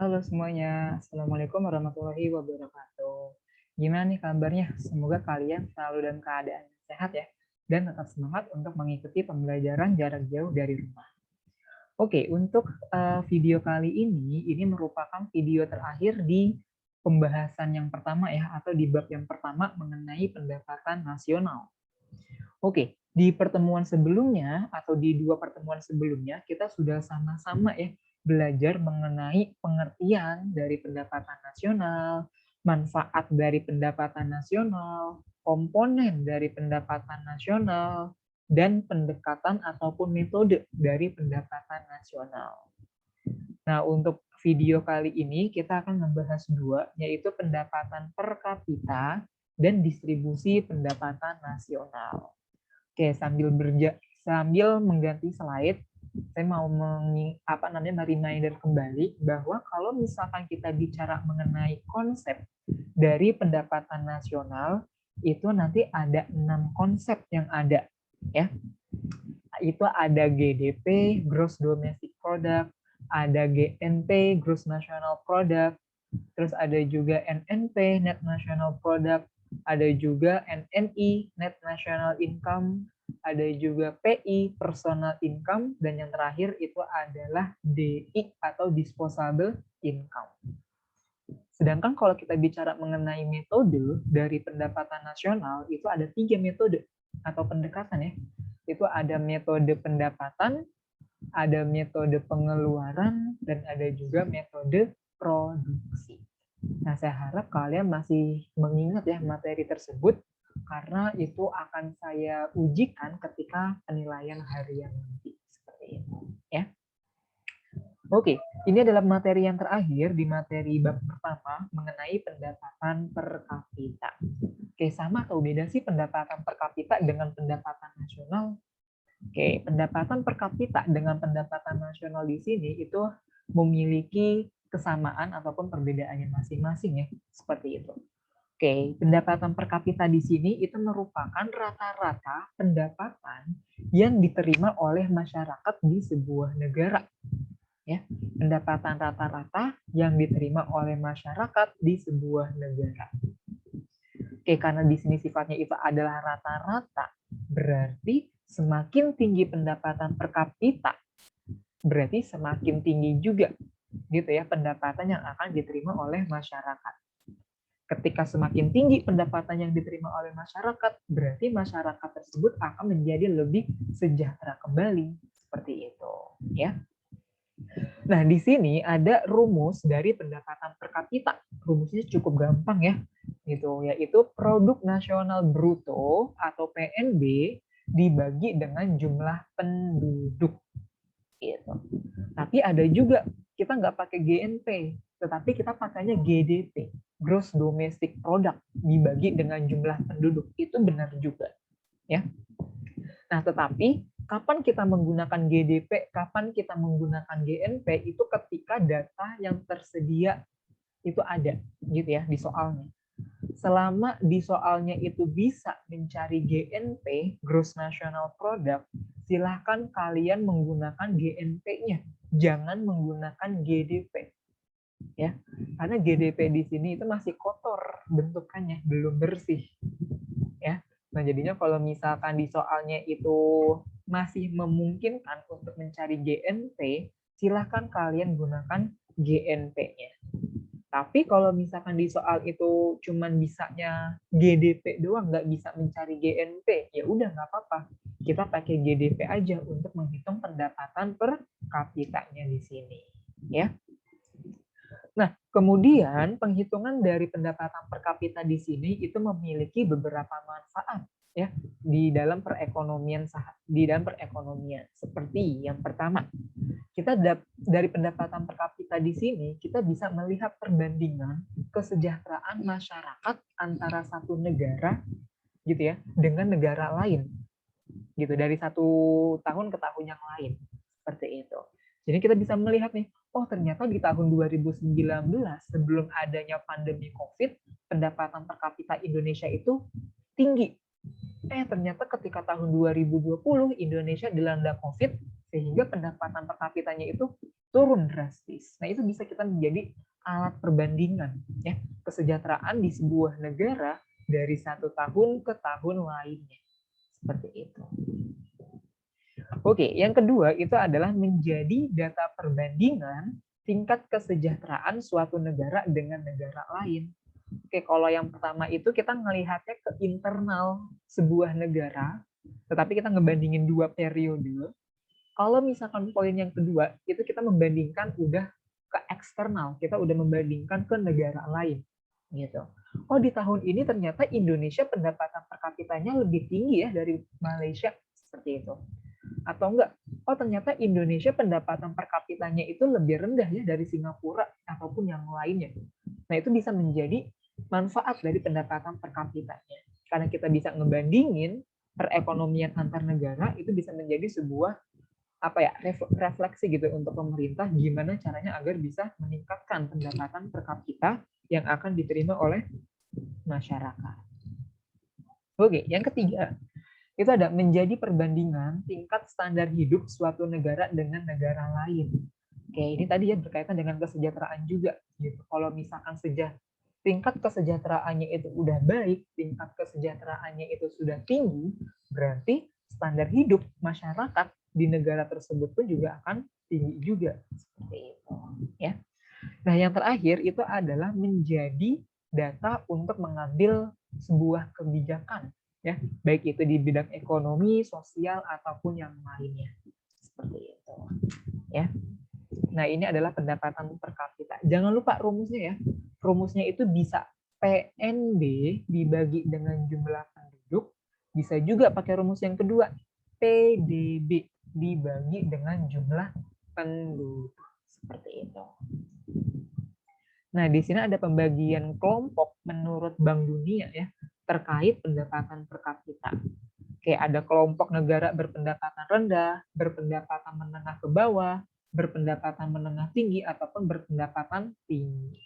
Halo semuanya, Assalamualaikum warahmatullahi wabarakatuh. Gimana nih kabarnya? Semoga kalian selalu dalam keadaan sehat ya, dan tetap semangat untuk mengikuti pembelajaran jarak jauh dari rumah. Oke, untuk video kali ini merupakan video terakhir di pembahasan yang pertama ya, atau di bab yang pertama mengenai pendapatan nasional. Oke, di pertemuan sebelumnya atau di dua pertemuan sebelumnya kita sudah sama-sama ya belajar mengenai pengertian dari pendapatan nasional, manfaat dari pendapatan nasional, komponen dari pendapatan nasional, dan pendekatan ataupun metode dari pendapatan nasional. Nah, untuk video kali ini kita akan membahas dua, yaitu pendapatan per kapita dan distribusi pendapatan nasional. Oke, sambil mengganti slide, saya mau reminder kembali bahwa kalau misalkan kita bicara mengenai konsep dari pendapatan nasional, itu nanti ada 6 konsep yang ada, ya. Itu ada GDP, Gross Domestic Product, ada GNP, Gross National Product, terus ada juga NNP, Net National Product, ada juga NNI, Net National Income, ada juga PI, Personal Income, dan yang terakhir itu adalah DI atau Disposable Income. Sedangkan kalau kita bicara mengenai metode dari pendapatan nasional, itu ada 3 metode atau pendekatan ya. Itu ada metode pendapatan, ada metode pengeluaran, dan ada juga metode produksi. Nah, saya harap kalian masih mengingat ya materi tersebut karena itu akan saya ujikan ketika penilaian harian nanti seperti itu, ya. Oke, ini adalah materi yang terakhir di materi bab pertama mengenai pendapatan per kapita. Oke, sama atau beda sih pendapatan per kapita dengan pendapatan nasional? Oke, pendapatan per kapita dengan pendapatan nasional di sini itu memiliki kesamaan ataupun perbedaannya masing-masing ya, seperti itu. Oke, pendapatan per kapita di sini itu merupakan rata-rata pendapatan yang diterima oleh masyarakat di sebuah negara. Ya, pendapatan rata-rata yang diterima oleh masyarakat di sebuah negara. Oke, karena di sini sifatnya itu adalah rata-rata, berarti semakin tinggi pendapatan per kapita, berarti semakin tinggi juga gitu ya pendapatan yang akan diterima oleh masyarakat. Ketika semakin tinggi pendapatan yang diterima oleh masyarakat, berarti masyarakat tersebut akan menjadi lebih sejahtera kembali, seperti itu, ya. Nah, di sini ada rumus dari pendapatan per kapita. Rumusnya cukup gampang ya, gitu, yaitu produk nasional bruto atau PNB dibagi dengan jumlah penduduk. Gitu. Tapi ada juga kita nggak pakai GNP, tetapi kita pakainya GDP, Gross Domestic Product, dibagi dengan jumlah penduduk. Itu benar juga, ya. Nah, tetapi kapan kita menggunakan GDP, kapan kita menggunakan GNP itu ketika data yang tersedia itu ada gitu ya di soalnya. Selama di soalnya itu bisa mencari GNP, Gross National Product, silahkan kalian menggunakan GNP-nya, jangan menggunakan GDP. Ya, karena GDP di sini itu masih kotor bentukannya, belum bersih. Ya, nah jadinya kalau misalkan di soalnya itu masih memungkinkan untuk mencari GNP, silahkan kalian gunakan GNP-nya. Tapi kalau misalkan di soal itu cuman bisanya GDP doang, nggak bisa mencari GNP, ya udah nggak apa-apa. Kita pakai GDP aja untuk menghitung pendapatan per kapitanya di sini, ya. Nah, kemudian penghitungan dari pendapatan per kapita di sini itu memiliki beberapa manfaat ya di dalam perekonomian seperti yang pertama, kita dari pendapatan per kapita di sini kita bisa melihat perbandingan kesejahteraan masyarakat antara satu negara gitu ya dengan negara lain gitu dari satu tahun ke tahun yang lain seperti itu. Jadi kita bisa melihat nih, oh ternyata di tahun 2019 sebelum adanya pandemi COVID, pendapatan per kapita Indonesia itu tinggi. Ternyata ketika tahun 2020 Indonesia dilanda COVID sehingga pendapatan per kapitanya itu turun drastis. Nah, itu bisa kita menjadi alat perbandingan ya kesejahteraan di sebuah negara dari satu tahun ke tahun lainnya. Seperti itu. Oke, yang kedua itu adalah menjadi data perbandingan tingkat kesejahteraan suatu negara dengan negara lain. Oke, kalau yang pertama itu kita ngelihatnya ke internal sebuah negara, tetapi kita ngebandingin 2 periode. Kalau misalkan poin yang kedua, itu kita membandingkan udah ke eksternal, kita udah membandingkan ke negara lain. Gitu. Oh, di tahun ini ternyata Indonesia pendapatan per kapitanya lebih tinggi ya dari Malaysia, seperti itu. Atau enggak, oh ternyata Indonesia pendapatan per kapitanya itu lebih rendah ya dari Singapura ataupun yang lainnya. Nah, itu bisa menjadi manfaat dari pendapatan per kapitanya. Karena kita bisa ngebandingin perekonomian antar negara, itu bisa menjadi sebuah refleksi gitu untuk pemerintah gimana caranya agar bisa meningkatkan pendapatan per kapita yang akan diterima oleh masyarakat. Oke, yang ketiga, itu ada menjadi perbandingan tingkat standar hidup suatu negara dengan negara lain. Oke, ini tadi ya berkaitan dengan kesejahteraan juga. Gitu. Kalau misalkan tingkat kesejahteraannya itu udah baik, tingkat kesejahteraannya itu sudah tinggi, berarti standar hidup masyarakat di negara tersebut pun juga akan tinggi juga. Seperti itu. Ya. Nah, yang terakhir itu adalah menjadi data untuk mengambil sebuah kebijakan, ya, baik itu di bidang ekonomi, sosial ataupun yang lainnya. Seperti itu, ya. Nah, ini adalah pendapatan per kapita. Jangan lupa rumusnya ya. Rumusnya itu bisa PNB dibagi dengan jumlah penduduk, bisa juga pakai rumus yang kedua, PDB dibagi dengan jumlah penduduk. Seperti itu. Nah, di sini ada pembagian kelompok menurut Bank Dunia ya terkait pendapatan per kapita. Oke, ada kelompok negara berpendapatan rendah, berpendapatan menengah ke bawah, berpendapatan menengah tinggi ataupun berpendapatan tinggi.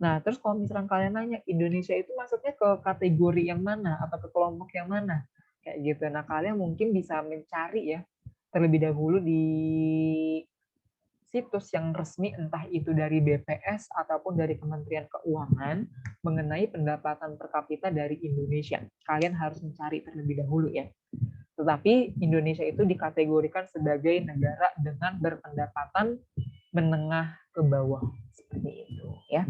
Nah, terus kalau misalkan kalian nanya Indonesia itu masuknya ke kategori yang mana atau ke kelompok yang mana? Kayak gitu. Nah, kalian mungkin bisa mencari ya terlebih dahulu di situs yang resmi entah itu dari BPS ataupun dari Kementerian Keuangan mengenai pendapatan per kapita dari Indonesia. Kalian harus mencari terlebih dahulu ya. Tetapi Indonesia itu dikategorikan sebagai negara dengan berpendapatan menengah ke bawah seperti itu ya.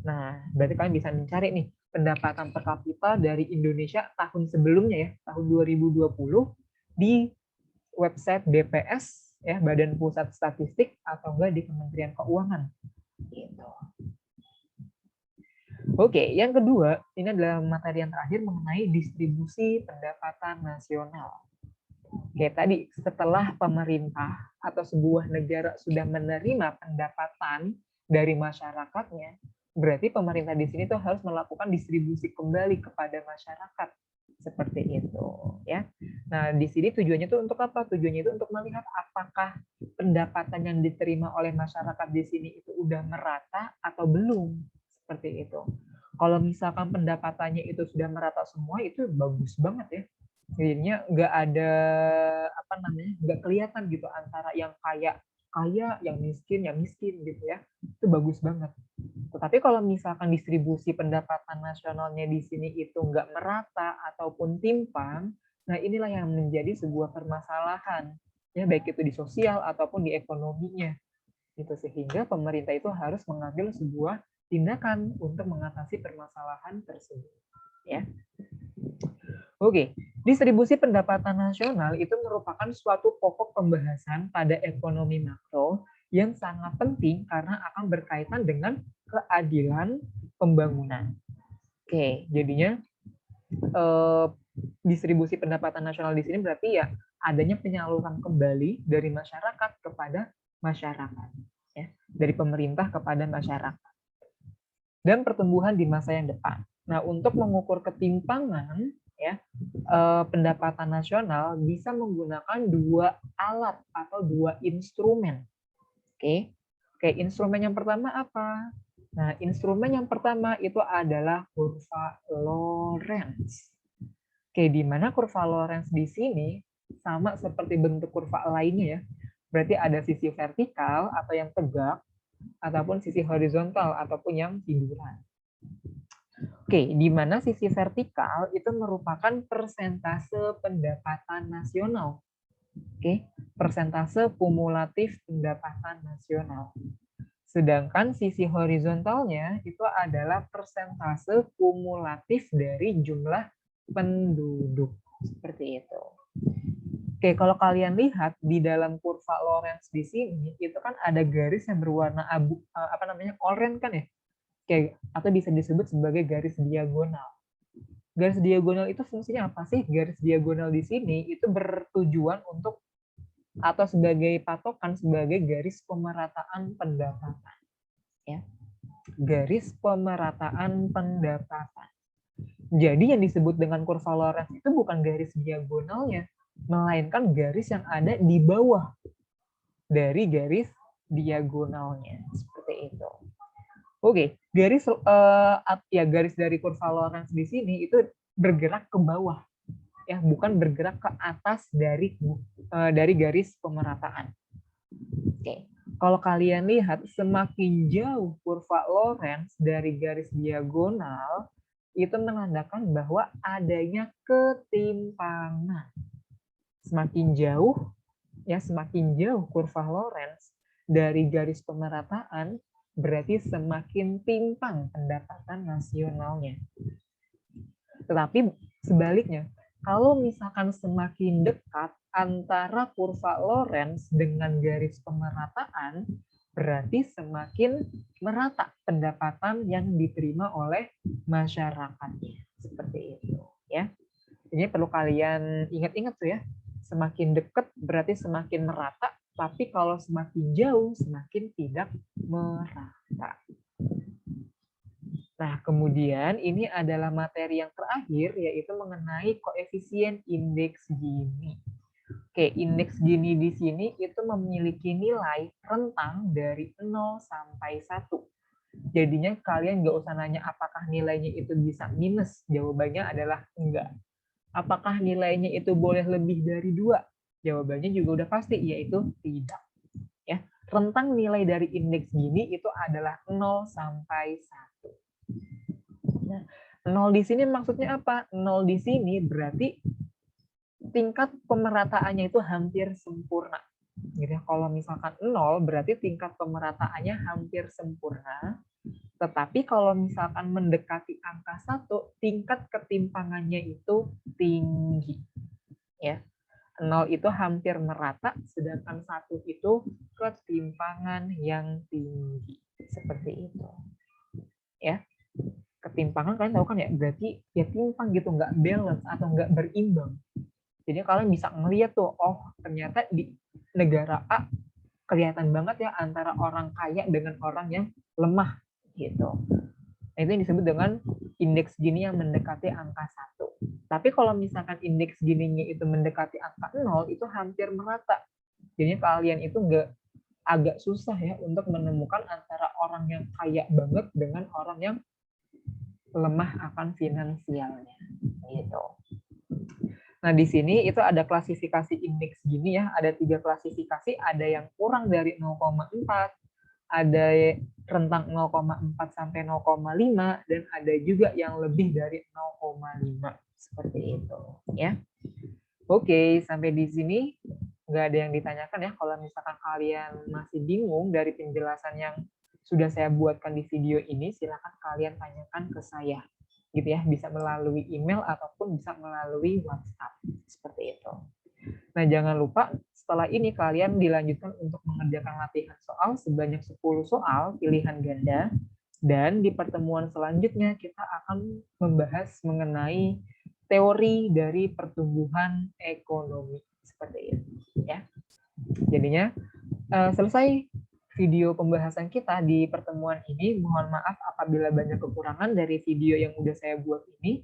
Nah, berarti kalian bisa mencari nih pendapatan per kapita dari Indonesia tahun sebelumnya ya, tahun 2020 di website BPS ya, Badan Pusat Statistik atau enggak di Kementerian Keuangan. Gitu. Oke, yang kedua, ini adalah materi yang terakhir mengenai distribusi pendapatan nasional. Oke, tadi setelah pemerintah atau sebuah negara sudah menerima pendapatan dari masyarakatnya, berarti pemerintah di sini tuh harus melakukan distribusi kembali kepada masyarakat. Seperti itu, ya. Nah, di sini tujuannya itu untuk apa? Tujuannya itu untuk melihat apakah pendapatan yang diterima oleh masyarakat di sini itu udah merata atau belum. Seperti itu. Kalau misalkan pendapatannya itu sudah merata semua, itu bagus banget ya. Jadinya nggak ada nggak kelihatan gitu antara yang kaya, yang miskin gitu ya. Itu bagus banget. Tetapi kalau misalkan distribusi pendapatan nasionalnya di sini itu nggak merata ataupun timpang, nah inilah yang menjadi sebuah permasalahan, ya baik itu di sosial ataupun di ekonominya. Itu sehingga pemerintah itu harus mengambil sebuah tindakan untuk mengatasi permasalahan tersebut. Ya. Oke, distribusi pendapatan nasional itu merupakan suatu pokok pembahasan pada ekonomi makro yang sangat penting karena akan berkaitan dengan keadilan pembangunan. Oke, jadinya distribusi pendapatan nasional di sini berarti ya adanya penyaluran kembali dari masyarakat kepada masyarakat, ya, dari pemerintah kepada masyarakat, dan pertumbuhan di masa yang depan. Nah, untuk mengukur ketimpangan ya pendapatan nasional bisa menggunakan dua alat atau dua instrumen. Oke, instrumen yang pertama apa? Nah, instrumen yang pertama itu adalah kurva Lorenz. Oke, di mana kurva Lorenz di sini sama seperti bentuk kurva lainnya ya. berarti ada sisi vertikal atau yang tegak, ataupun sisi horizontal ataupun yang tiduran. Oke, di mana sisi vertikal itu merupakan persentase pendapatan nasional. Oke, persentase kumulatif pendapatan nasional. Sedangkan sisi horizontalnya itu adalah persentase kumulatif dari jumlah penduduk. Seperti itu. Oke, kalau kalian lihat di dalam kurva Lorenz di sini itu kan ada garis yang berwarna abu, oranye kan ya? Oke, atau bisa disebut sebagai garis diagonal. Garis diagonal itu fungsinya apa sih? Garis diagonal di sini itu bertujuan untuk atau sebagai patokan sebagai garis pemerataan pendapatan. Ya. Garis pemerataan pendapatan. Jadi yang disebut dengan kurva Lorenz itu bukan garis diagonalnya, melainkan garis yang ada di bawah dari garis diagonalnya. Seperti itu. Oke, garis dari kurva Lorenz di sini itu bergerak ke bawah, ya, bukan bergerak ke atas dari garis pemerataan. Oke, kalau kalian lihat semakin jauh kurva Lorenz dari garis diagonal itu menandakan bahwa adanya ketimpangan. Semakin jauh kurva Lorenz dari garis pemerataan, berarti semakin timpang pendapatan nasionalnya. Tetapi sebaliknya, kalau misalkan semakin dekat antara kurva Lorenz dengan garis pemerataan, berarti semakin merata pendapatan yang diterima oleh masyarakatnya. Seperti itu, ya. Ini perlu kalian ingat-ingat tuh ya. Semakin dekat berarti semakin merata, tapi kalau semakin jauh semakin tidak merata. Nah, kemudian ini adalah materi yang terakhir, yaitu mengenai koefisien indeks Gini. Oke, indeks Gini di sini itu memiliki nilai rentang dari 0 sampai 1. Jadinya kalian nggak usah nanya apakah nilainya itu bisa minus. Jawabannya adalah enggak. Apakah nilainya itu boleh lebih dari 2? Jawabannya juga udah pasti, yaitu tidak. Ya, rentang nilai dari indeks Gini itu adalah 0 sampai 1. Nah, 0 di sini maksudnya apa? 0 di sini berarti tingkat pemerataannya itu hampir sempurna. Gitu ya. Kalau misalkan 0 berarti tingkat pemerataannya hampir sempurna. Tetapi kalau misalkan mendekati angka 1, tingkat ketimpangannya itu tinggi. Ya. 0 itu hampir merata, sedangkan 1 itu ketimpangan yang tinggi. Seperti itu. Ya. Ketimpangan kalian tahu kan ya, berarti ya timpang gitu, nggak balance atau nggak berimbang. Jadi kalian bisa ngeliat tuh, oh ternyata di negara A kelihatan banget ya antara orang kaya dengan orang yang lemah gitu. Nah, itu yang disebut dengan indeks Gini yang mendekati angka 1. Tapi kalau misalkan indeks Gininya itu mendekati angka 0, itu hampir merata. Jadi kalian itu agak susah ya untuk menemukan antara orang yang kaya banget dengan orang yang lemah akan finansialnya gitu. Nah, di sini itu ada klasifikasi indeks Gini ya, ada 3 klasifikasi, ada yang kurang dari 0,4, ada rentang 0,4 sampai 0,5, dan ada juga yang lebih dari 0,5. Seperti itu ya. Oke, sampai di sini nggak ada yang ditanyakan ya. Kalau misalkan kalian masih bingung dari penjelasan yang sudah saya buatkan di video ini, silakan kalian tanyakan ke saya. Gitu ya, bisa melalui email ataupun bisa melalui WhatsApp. Seperti itu. Nah, jangan lupa setelah ini kalian dilanjutkan untuk mengerjakan latihan soal sebanyak 10 soal pilihan ganda, dan di pertemuan selanjutnya kita akan membahas mengenai teori dari pertumbuhan ekonomi. Seperti itu ya. Jadinya selesai video pembahasan kita di pertemuan ini. Mohon maaf apabila banyak kekurangan dari video yang udah saya buat ini.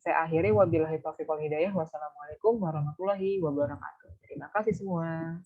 Saya akhiri, wabillahi taufiq wal hidayah. Wassalamualaikum warahmatullahi wabarakatuh. Terima kasih semua.